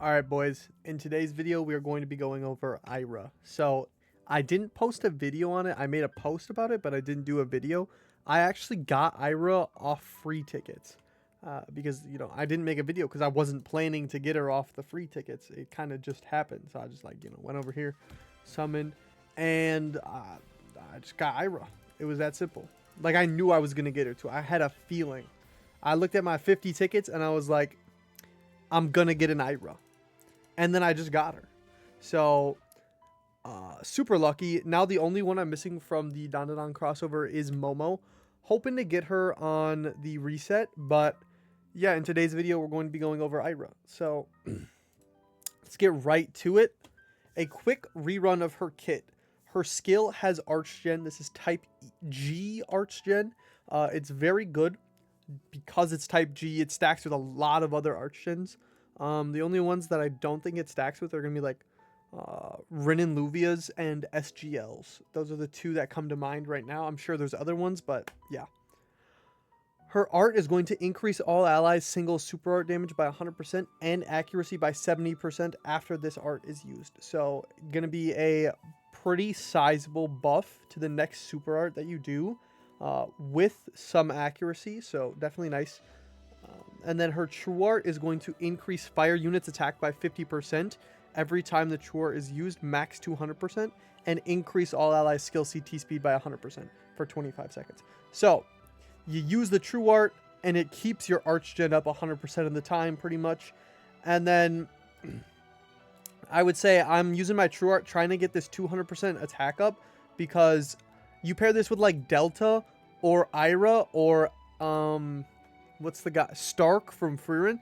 Alright boys, in today's video we are going to be going over Aira. So I didn't post a video on it, I made a post about it, but I didn't do a video. I actually got Aira off free tickets. Because, I didn't make a video because I wasn't planning to get her off the free tickets. It kind of just happened. So I just went over here, summoned, and I just got Aira. It was that simple. Like I knew I was going to get her too. I had a feeling. I looked at my 50 tickets and I was like, I'm going to get an Aira. And then I just got her. So, super lucky. Now the only one I'm missing from the Dandadan crossover is Momo. Hoping to get her on the reset. But, yeah, in today's video, we're going to be going over Aira. So, let's get right to it. A quick rerun of her kit. Her skill has Archgen. This is type G Archgen. It's very good. Because it's type G, it stacks with a lot of other Archgens. The only ones that I don't think it stacks with are going to be like Renin Luvias and SGLs. Those are the two that come to mind right now. I'm sure there's other ones, but yeah. Her art is going to increase all allies' single super art damage by 100% and accuracy by 70% after this art is used. So, going to be a pretty sizable buff to the next super art that you do with some accuracy. So, definitely nice. And then her true art is going to increase fire units attack by 50% every time the true art is used, max 200%, and increase all allies skill CT speed by 100% for 25 seconds. So you use the true art and it keeps your Archgen up 100% of the time pretty much. And then I would say I'm using my true art trying to get this 200% attack up, because you pair this with like Delta or Aira or what's the guy? Stark from Frieren.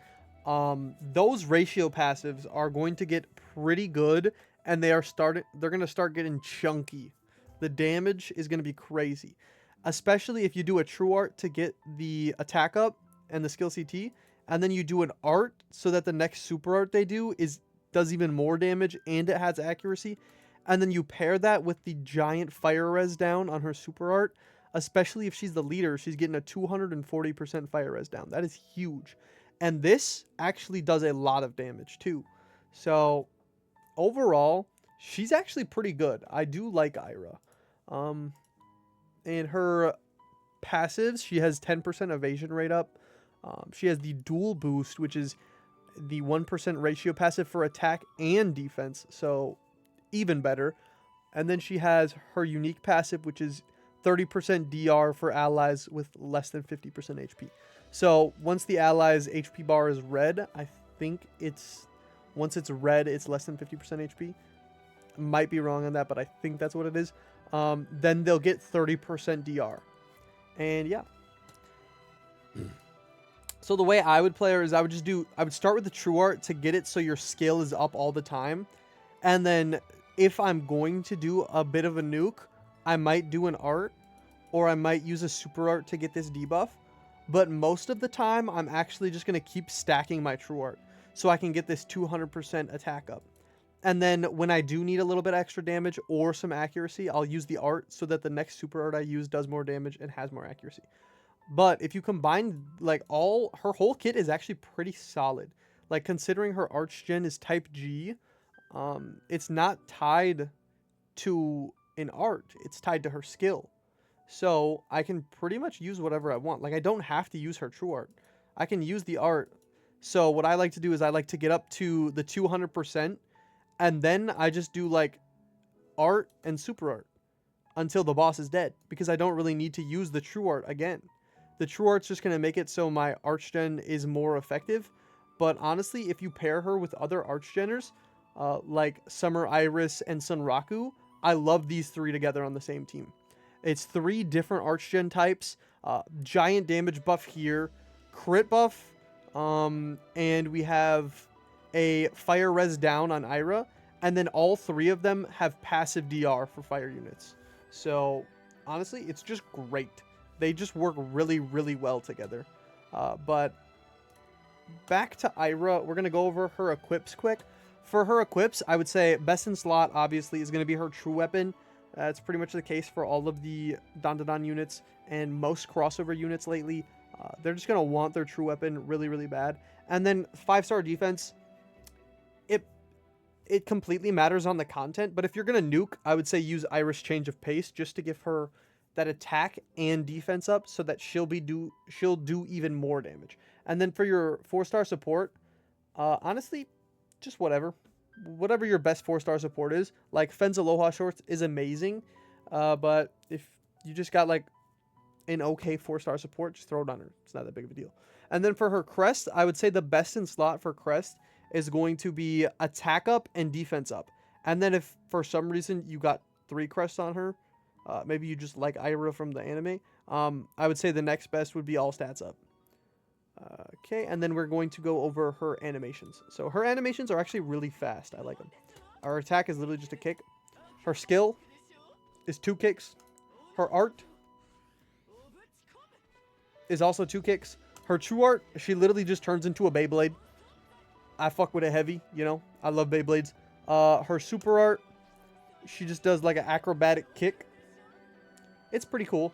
Those ratio passives are going to get pretty good, and they're going to start getting chunky. The damage is going to be crazy, especially if you do a true art to get the attack up and the skill CT, and then you do an art so that the next super art they do does even more damage and it has accuracy, and then you pair that with the giant fire res down on her super art. Especially if she's the leader, she's getting a 240% fire res down. That is huge. And this actually does a lot of damage too. So overall, she's actually pretty good. I do like Aira. And her passives, she has 10% evasion rate up. She has the dual boost, which is the 1% ratio passive for attack and defense. So even better. And then she has her unique passive, which is 30% DR for allies with less than 50% HP. So once the allies' HP bar is red, I think once it's red, it's less than 50% HP. Might be wrong on that, but I think that's what it is. Then they'll get 30% DR. And yeah. So the way I would play her is I would start with the true art to get it so your skill is up all the time. And then if I'm going to do a bit of a nuke, I might do an art, or I might use a super art to get this debuff. But most of the time, I'm actually just going to keep stacking my true art so I can get this 200% attack up. And then when I do need a little bit extra damage or some accuracy, I'll use the art so that the next super art I use does more damage and has more accuracy. But if you combine her whole kit is actually pretty solid. Like considering her Archgen is type G, it's not tied to an art, it's tied to her skill. So I can pretty much use whatever I want. Like I don't have to use her true art. I can use the art. So what I like to do is I like to get up to the 200%, and then I just do like art and super art until the boss is dead, because I don't really need to use the true art again. The true art's just going to make it so my Archgen is more effective. But honestly, if you pair her with other Archgeners, like Summer Iris and Sunraku, I love these three together on the same team. It's 3 different Archgen types, giant damage buff here, crit buff, and we have a fire res down on Aira, and then all 3 of them have passive DR for fire units. So honestly, it's just great. They just work really, really well together. But back to Aira, we're going to go over her equips quick. For her equips, I would say best in slot, obviously, is going to be her true weapon. That's pretty much the case for all of the Dandadan units and most crossover units lately. They're just going to want their true weapon really, really bad. And then 5-star defense, it completely matters on the content, but if you're going to nuke, I would say use Iris Change of Pace just to give her that attack and defense up so that she'll do even more damage. And then for your 4-star support, honestly, just whatever your best 4-star support is. Like Fen's Aloha Shorts is amazing, but if you just got like an okay 4-star support, just throw it on her. It's not that big of a deal. And then for her crest, I would say the best in slot for crest is going to be attack up and defense up. And then if for some reason you got 3 crests on her, maybe you just like Aira from the anime, I would say the next best would be all stats up. Okay, and then we're going to go over her animations. So her animations are actually really fast. I like them. Our attack is literally just a kick. Her skill is 2 kicks. Her art is also 2 kicks. Her true art, she literally just turns into a Beyblade. I fuck with it heavy, you know. I love Beyblades. Her super art, she just does like an acrobatic kick. It's pretty cool.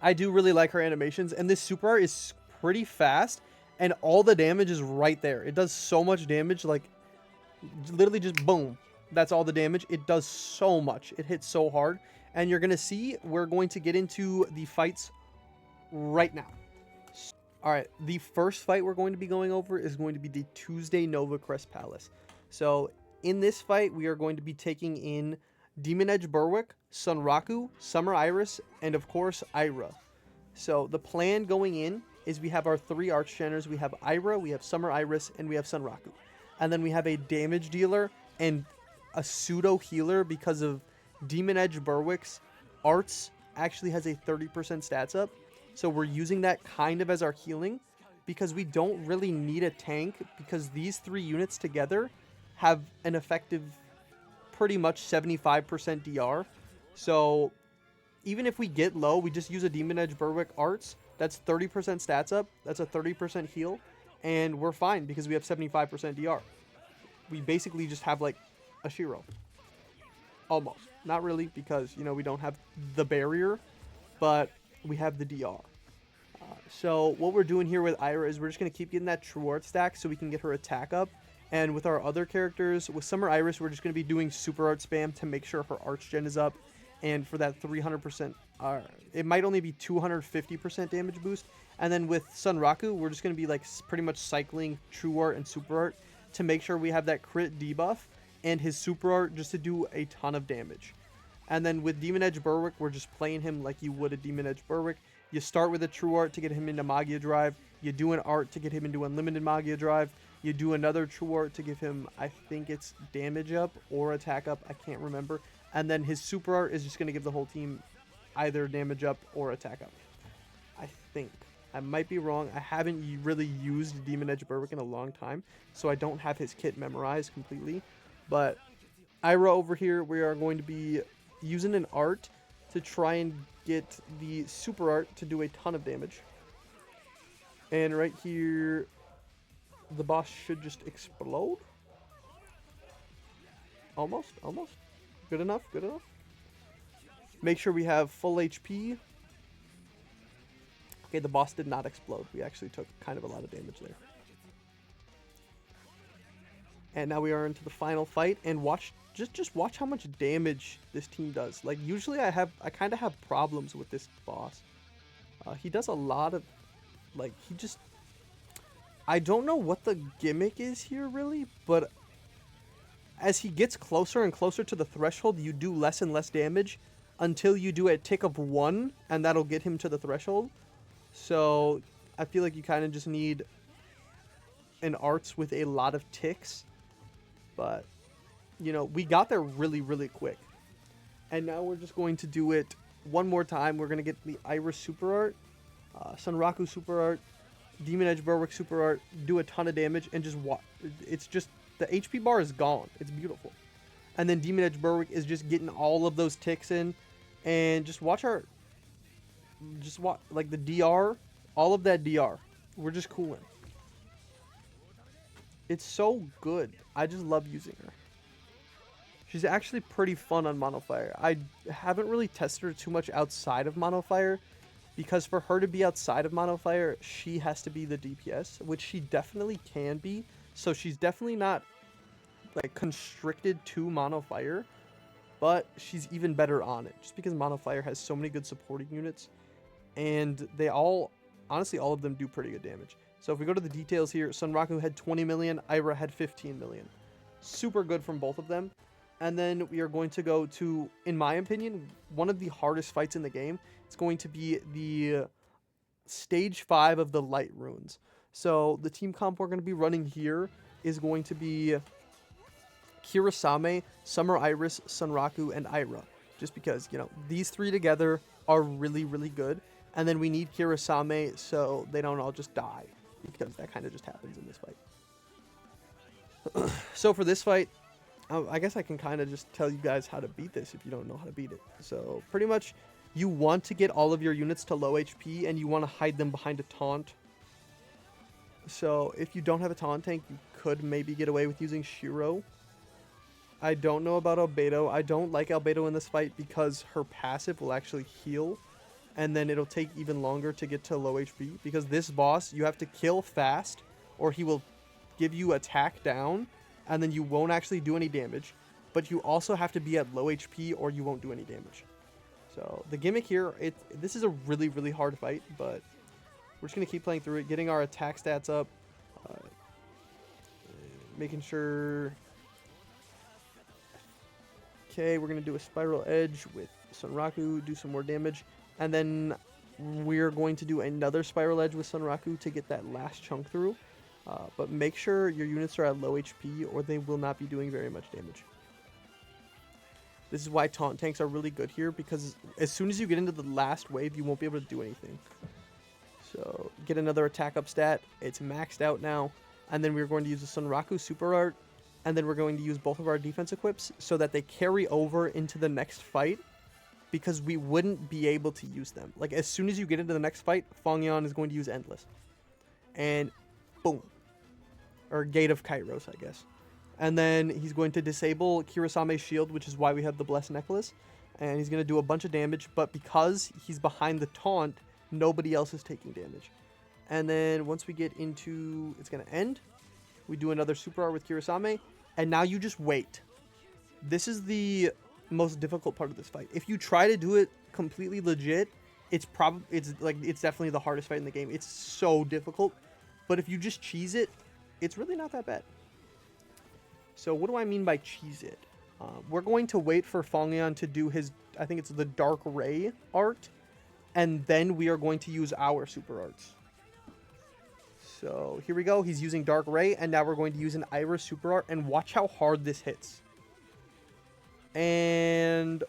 I do really like her animations, and this super art is pretty fast, and all the damage is right there. It does so much damage, like literally just boom. That's all the damage. It does so much. It hits so hard, and you're gonna see we're going to get into the fights right now. All right, the first fight we're going to be going over is going to be the Tuesday Nova Crest Palace. So in this fight, we are going to be taking in Demon Edge Berwick, Sunraku, Summer Iris, and of course, Aira. So the plan going in is we have our 3 Archgeners. We have Aira, we have Summer Iris, and we have Sunraku. And then we have a damage dealer and a pseudo healer because of Demon Edge Berwick's arts actually has a 30% stats up. So we're using that kind of as our healing because we don't really need a tank because these 3 units together have an effective pretty much 75% DR. So even if we get low, we just use a Demon Edge Berwick arts. That's 30% stats up. That's a 30% heal. And we're fine because we have 75% DR. We basically just have like a Shiro. Almost. Not really because, you know, we don't have the barrier, but we have the DR. So what we're doing here with Aira is we're just going to keep getting that true art stack so we can get her attack up. And with our other characters, with Summer Iris, we're just going to be doing super art spam to make sure her arch gen is up. And for that 300%, it might only be 250% damage boost. And then with Sunraku, we're just going to be like pretty much cycling true art and super art to make sure we have that crit debuff and his super art just to do a ton of damage. And then with Demon Edge Berwick, we're just playing him like you would a Demon Edge Berwick. You start with a true art to get him into Magia Drive. You do an art to get him into Unlimited Magia Drive. You do another true art to give him, I think it's damage up or attack up. I can't remember. And then his super art is just going to give the whole team either damage up or attack up. I think. I might be wrong. I haven't really used Demon Edge Berwick in a long time, so I don't have his kit memorized completely. But Aira over here, we are going to be using an art to try and get the super art to do a ton of damage. And right here, the boss should just explode. Almost. Good enough. Make sure we have full HP. Okay, the boss did not explode. We actually took kind of a lot of damage there. And now we are into the final fight, and just watch how much damage this team does. Like usually I kind of have problems with this boss. He does a lot of, like, I don't know what the gimmick is here really, but as he gets closer and closer to the threshold, you do less and less damage until you do a tick of 1, and that'll get him to the threshold. So I feel like you kind of just need an arts with a lot of ticks. But, you know, we got there really, really quick. And now we're just going to do it one more time. We're going to get the Iris super art, Sunraku super art, Demon Edge Berwick super art, do a ton of damage, and just watch. It's just, the HP bar is gone. It's beautiful. And then Demon Edge Berwick is just getting all of those ticks in. And just watch like the DR, all of that DR. We're just cooling. It's so good. I just love using her. She's actually pretty fun on Monofire. I haven't really tested her too much outside of Monofire, because for her to be outside of Monofire, she has to be the DPS, which she definitely can be. So she's definitely not like constricted to Mono Fire, but she's even better on it just because Mono Fire has so many good supporting units, and they all, honestly, all of them do pretty good damage. So if we go to the details here, Sunraku had 20 million, Aira had 15 million. Super good from both of them. And then we are going to go to, in my opinion, one of the hardest fights in the game. It's going to be the stage 5 of the light runes. So the team comp we're going to be running here is going to be Kirasame, Summer Iris, Sunraku, and Aira. Just because, you know, these three together are really, really good. And then we need Kirasame so they don't all just die, because that kind of just happens in this fight. So for this fight, I guess I can kind of just tell you guys how to beat this if you don't know how to beat it. So pretty much you want to get all of your units to low HP and you want to hide them behind a taunt. So if you don't have a taunt tank, you could maybe get away with using Shiro. I don't know about Albedo. I don't like Albedo in this fight because her passive will actually heal, and then it'll take even longer to get to low HP, because this boss you have to kill fast or he will give you attack down and then you won't actually do any damage, but you also have to be at low HP or you won't do any damage. So the gimmick here, this is a really, really hard fight, but we're just going to keep playing through it, getting our attack stats up, making sure... Okay, we're going to do a Spiral Edge with Sunraku, do some more damage, and then we're going to do another Spiral Edge with Sunraku to get that last chunk through. But make sure your units are at low HP or they will not be doing very much damage. This is why taunt tanks are really good here, because as soon as you get into the last wave, you won't be able to do anything. So get another attack up stat. It's maxed out now. And then we're going to use the Sunraku Super Art. And then we're going to use both of our defense equips so that they carry over into the next fight, because we wouldn't be able to use them. Like, as soon as you get into the next fight, Fongyan is going to use Endless. And boom. Or Gate of Kairos, I guess. And then he's going to disable Kirasame's shield, which is why we have the Blessed Necklace. And he's going to do a bunch of damage, but because he's behind the taunt, nobody else is taking damage. And then once we get into... It's going to end. We do another Super Art with Kirasame. And now you just wait. This is the most difficult part of this fight. If you try to do it completely legit, it's definitely the hardest fight in the game. It's so difficult. But if you just cheese it, it's really not that bad. So what do I mean by cheese it? We're going to wait for Fongyan to do his, I think it's the Dark Ray art, and then we are going to use our super arts. So here we go. He's using Dark Ray, and now we're going to use an Aira super art, and watch how hard this hits. And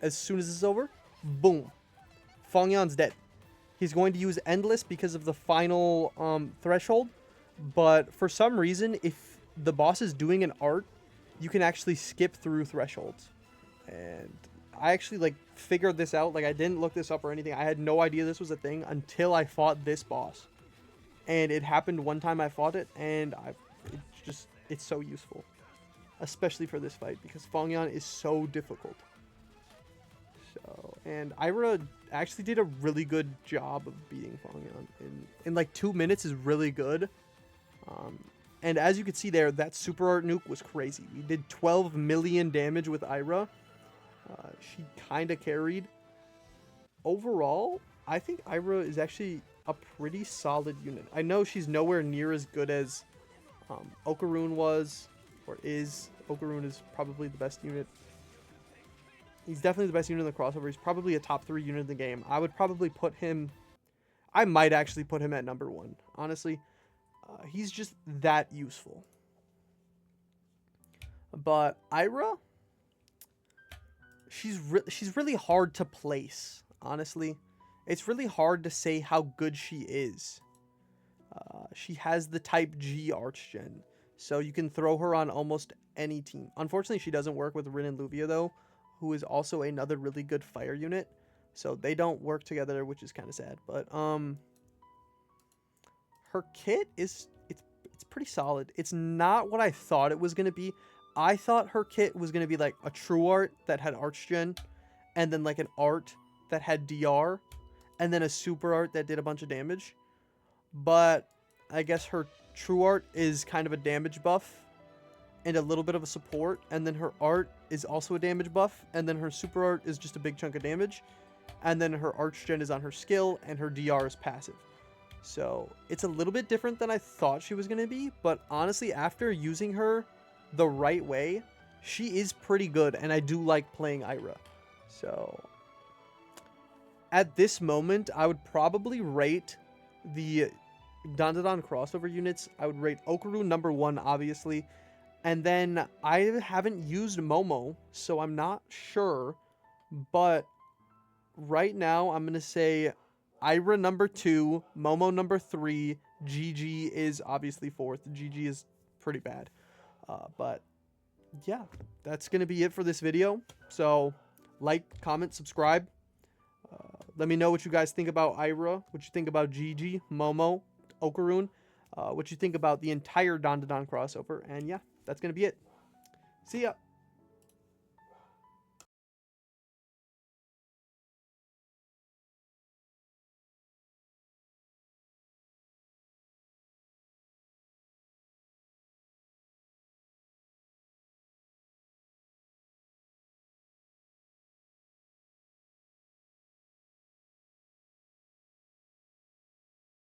as soon as this is over, boom, Fongyan's dead. He's going to use Endless because of the final threshold, but for some reason, if the boss is doing an art, you can actually skip through thresholds. And I actually figured this out. I didn't look this up or anything. I had no idea this was a thing until I fought this boss. And it happened one time I fought it, and it's so useful. Especially for this fight, because Fongyan is so difficult. So, and Aira actually did a really good job of beating Fongyan. In 2 minutes is really good. And as you can see there, that super art nuke was crazy. We did 12 million damage with Aira. She kind of carried. Overall, I think Aira is actually a pretty solid unit. I know she's nowhere near as good as Okaroon was, or is. Okaroon is probably the best unit. He's definitely the best unit in the crossover. He's probably a top 3 unit in the game. I would probably put him... I might actually put him at number 1, honestly. He's just that useful. But Aira, she's really hard to place, honestly. It's really hard to say how good she is. She has the type G Archgen, so you can throw her on almost any team. Unfortunately, she doesn't work with Rin and Luvia, though, who is also another really good fire unit. So they don't work together, which is kind of sad. But her kit is it's pretty solid. It's not what I thought it was going to be. I thought her kit was going to be like a true art that had Archgen, and then an art that had DR, and then a super art that did a bunch of damage. But I guess her true art is kind of a damage buff, and a little bit of a support, and then her art is also a damage buff, and then her super art is just a big chunk of damage, and then her arch gen is on her skill, and her DR is passive. So it's a little bit different than I thought she was going to be, but honestly, after using her the right way, she is pretty good, and I do like playing Aira. So at this moment, I would probably rate the Dandadan crossover units. I would rate Okaru number 1, obviously. And then I haven't used Momo, so I'm not sure. But right now, I'm going to say Aira number 2, Momo number 3, GG is obviously 4th. GG is pretty bad. But yeah, that's going to be it for this video. So like, comment, subscribe. Let me know what you guys think about Aira, what you think about GG, Momo, Okaru, what you think about the entire Dandadan crossover. And yeah, that's going to be it. See ya.